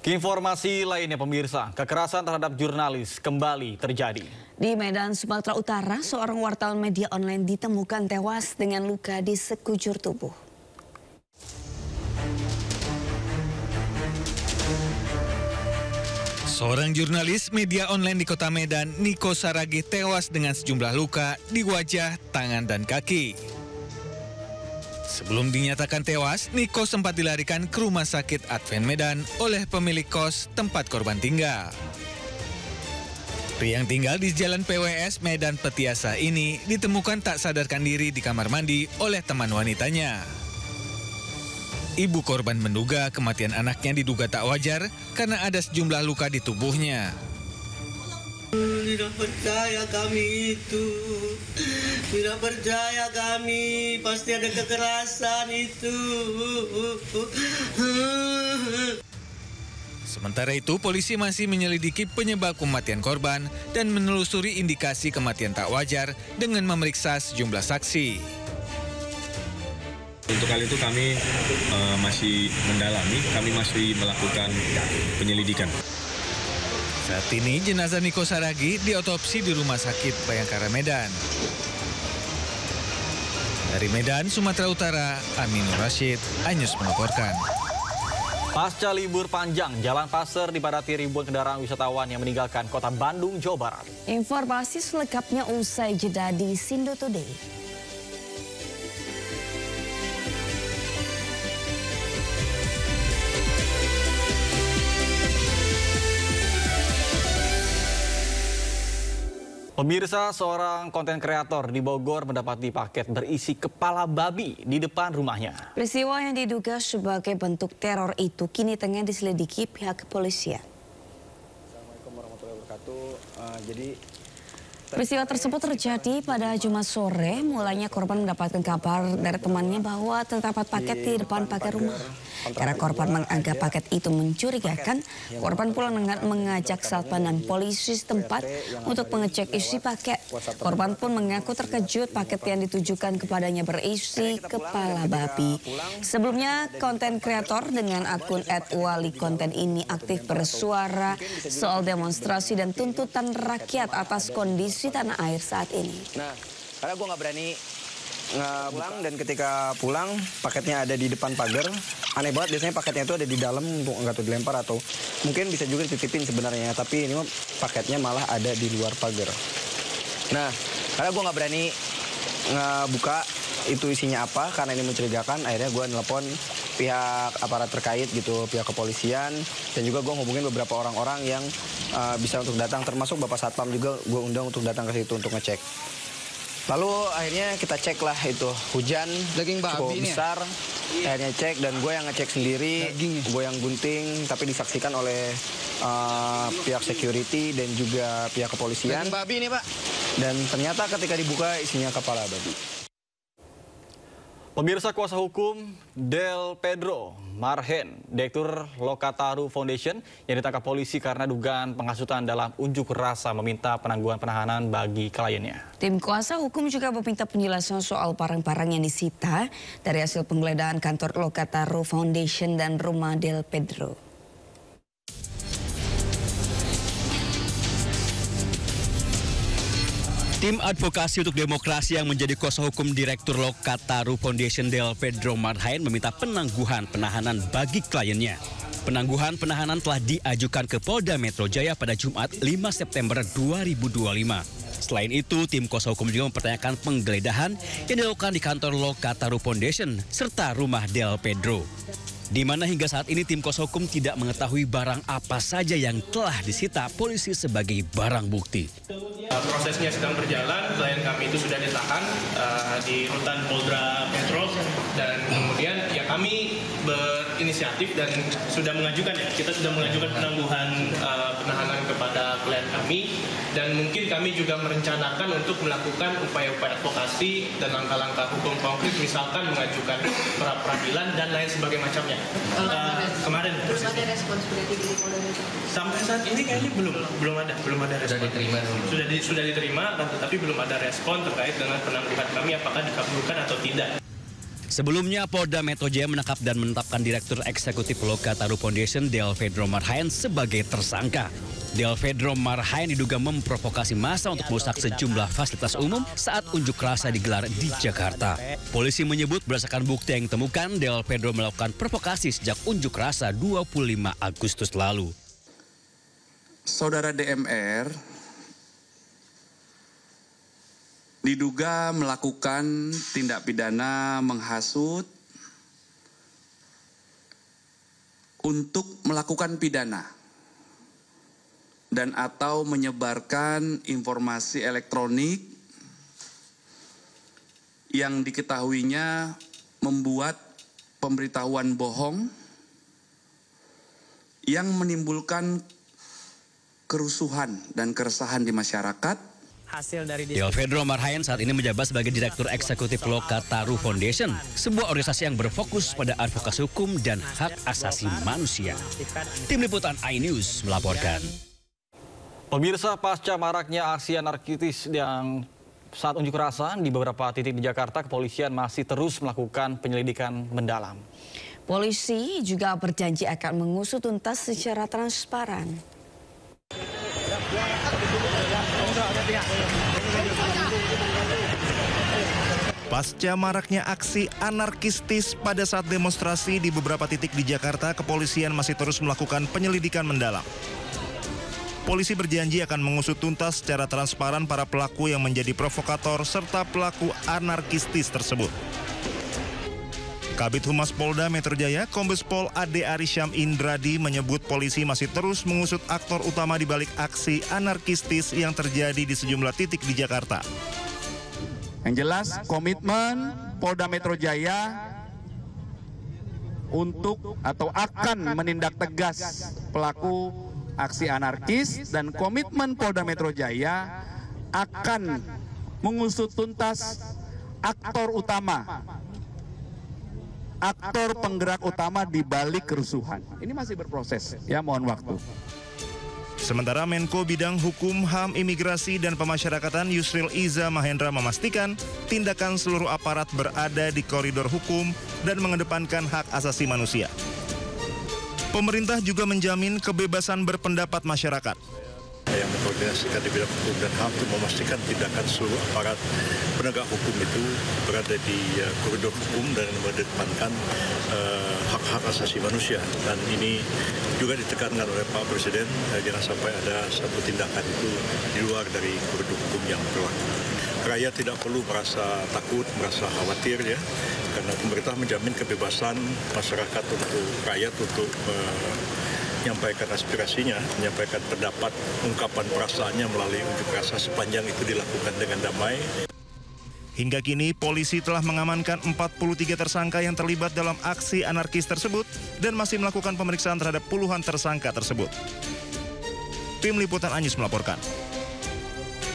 Informasi lainnya pemirsa, kekerasan terhadap jurnalis kembali terjadi. Di Medan, Sumatera Utara, seorang wartawan media online ditemukan tewas dengan luka di sekujur tubuh. Seorang jurnalis media online di kota Medan, Niko Saragih, tewas dengan sejumlah luka di wajah, tangan, dan kaki. Sebelum dinyatakan tewas, Niko sempat dilarikan ke rumah sakit Advent Medan oleh pemilik kos tempat korban tinggal. Pria yang tinggal di Jalan PWS Medan Petiasa ini ditemukan tak sadarkan diri di kamar mandi oleh teman wanitanya. Ibu korban menduga kematian anaknya diduga tak wajar karena ada sejumlah luka di tubuhnya. Tidak percaya kami itu, tidak percaya kami, pasti ada kekerasan itu. Sementara itu, polisi masih menyelidiki penyebab kematian korban dan menelusuri indikasi kematian tak wajar dengan memeriksa sejumlah saksi. Untuk kali itu kami masih mendalami, kami masih melakukan penyelidikan. Saat ini jenazah Niko Saragih diotopsi di Rumah Sakit Bayangkara Medan. Dari Medan, Sumatera Utara, Aminur Rashid, iNews melaporkan. Pasca libur panjang, Jalan Pasir dipadati ribuan kendaraan wisatawan yang meninggalkan kota Bandung, Jawa Barat. Informasi selengkapnya usai jeda di Sindo Today. Pemirsa, seorang konten kreator di Bogor mendapati paket berisi kepala babi di depan rumahnya. Peristiwa yang diduga sebagai bentuk teror itu kini tengah diselidiki pihak kepolisian. Assalamualaikum warahmatullahi wabarakatuh. Peristiwa tersebut terjadi pada Jumat sore. Mulanya korban mendapatkan kabar dari temannya bahwa terdapat paket di depan pagar rumah. Karena korban menganggap paket itu mencurigakan, korban pulang dengan mengajak satpam dan polisi setempat untuk mengecek isi paket. Korban pun mengaku terkejut paket yang ditujukan kepadanya berisi kepala babi. Sebelumnya, konten kreator dengan akun @walikonten ini aktif bersuara soal demonstrasi dan tuntutan rakyat atas kondisi tanah air saat ini. Nah, karena gue nggak berani pulang, dan ketika pulang paketnya ada di depan pagar. Aneh banget, biasanya paketnya itu ada di dalam, nggak tahu dilempar atau mungkin bisa juga dititipin sebenarnya, tapi ini mah paketnya malah ada di luar pagar. Nah, karena gue nggak berani buka itu isinya apa karena ini mencurigakan, akhirnya gue nelpon pihak aparat terkait gitu, pihak kepolisian, dan juga gue ngehubungin beberapa orang-orang yang bisa untuk datang, termasuk Bapak Satpam juga gue undang untuk datang ke situ untuk ngecek. Lalu akhirnya kita cek lah itu, hujan cukup besar, akhirnya cek dan gue yang ngecek sendiri, gue yang gunting, tapi disaksikan oleh pihak security dan juga pihak kepolisian. Babi ini, Pak. Dan ternyata ketika dibuka isinya kepala babi. Pemirsa, kuasa hukum Del Pedro Marhen, Direktur Lokataru Foundation, yang ditangkap polisi karena dugaan penghasutan dalam unjuk rasa meminta penangguhan penahanan bagi kliennya. Tim kuasa hukum juga meminta penjelasan soal barang-barang yang disita dari hasil penggeledahan kantor Lokataru Foundation dan rumah Del Pedro. Tim Advokasi untuk Demokrasi yang menjadi kuasa hukum Direktur Lokataru Foundation Del Pedro Marhen meminta penangguhan penahanan bagi kliennya. Penangguhan penahanan telah diajukan ke Polda Metro Jaya pada Jumat 5 September 2025. Selain itu, tim kuasa hukum juga mempertanyakan penggeledahan yang dilakukan di kantor Lokataru Foundation serta rumah Del Pedro, di mana hingga saat ini tim kuasa hukum tidak mengetahui barang apa saja yang telah disita polisi sebagai barang bukti. Prosesnya sedang berjalan, klien kami itu sudah ditahan di rutan Polda Metro, dan kemudian ya kami berinisiatif dan sudah mengajukan, kita sudah mengajukan penangguhan penahanan kepada klien kami, dan mungkin kami juga merencanakan untuk melakukan upaya-upaya advokasi dan langkah-langkah hukum konkret, misalkan mengajukan pra peradilan dan lain sebagainya macamnya. Kemarin belum ada respons sampai saat ini kayaknya belum ada respon. Sudah diterima sudah diterima, tetapi belum ada respon terkait dengan penangguhan kami apakah dikabulkan atau tidak. Sebelumnya, Polda Metro Jaya menangkap dan menetapkan Direktur Eksekutif Lokataru Foundation Del Pedro Marhaen sebagai tersangka. Del Pedro Marhaen diduga memprovokasi massa untuk merusak sejumlah fasilitas umum saat unjuk rasa digelar di Jakarta. Polisi menyebut berdasarkan bukti yang ditemukan, Del Pedro melakukan provokasi sejak unjuk rasa 25 Agustus lalu. Saudara DMR diduga melakukan tindak pidana menghasut untuk melakukan pidana dan atau menyebarkan informasi elektronik yang diketahuinya membuat pemberitahuan bohong yang menimbulkan kerusuhan dan keresahan di masyarakat. Del Pedro Marhaen saat ini menjabat sebagai Direktur Eksekutif Lokataru Foundation, sebuah organisasi yang berfokus pada advokasi hukum dan hak asasi manusia. Tim Liputan iNews melaporkan. Pemirsa, pasca maraknya aksi anarkis yang saat unjuk rasa di beberapa titik di Jakarta, kepolisian masih terus melakukan penyelidikan mendalam. Polisi juga berjanji akan mengusut tuntas secara transparan. Pasca maraknya aksi anarkistis pada saat demonstrasi di beberapa titik di Jakarta, kepolisian masih terus melakukan penyelidikan mendalam. Polisi berjanji akan mengusut tuntas secara transparan para pelaku yang menjadi provokator serta pelaku anarkistis tersebut. Kabid Humas Polda Metro Jaya, Kombes Pol Ade Arisham Indradi menyebut polisi masih terus mengusut aktor utama di balik aksi anarkistis yang terjadi di sejumlah titik di Jakarta. Yang jelas komitmen Polda Metro Jaya untuk atau akan menindak tegas pelaku aksi anarkis, dan komitmen Polda Metro Jaya akan mengusut tuntas aktor utama, aktor penggerak utama di balik kerusuhan. Ini masih berproses, ya, mohon waktu. Sementara Menko Bidang Hukum, HAM, Imigrasi, dan Pemasyarakatan Yusril Iza Mahendra memastikan tindakan seluruh aparat berada di koridor hukum dan mengedepankan hak asasi manusia. Pemerintah juga menjamin kebebasan berpendapat masyarakat. Yang mengkoordinasikan di bidang hukum dan HAM untuk memastikan tindakan seluruh aparat penegak hukum itu berada di koridor hukum dan mengedepankan hak-hak asasi manusia. Dan ini juga ditekankan oleh Pak Presiden, jangan sampai ada satu tindakan itu di luar dari koridor hukum yang berlaku. Rakyat tidak perlu merasa takut, merasa khawatir, ya, karena pemerintah menjamin kebebasan masyarakat untuk rakyat untuk menyampaikan aspirasinya, menyampaikan pendapat, ungkapan perasaannya melalui unjuk rasa sepanjang itu dilakukan dengan damai. Hingga kini, polisi telah mengamankan 43 tersangka yang terlibat dalam aksi anarkis tersebut dan masih melakukan pemeriksaan terhadap puluhan tersangka tersebut. Tim Liputan iNews melaporkan.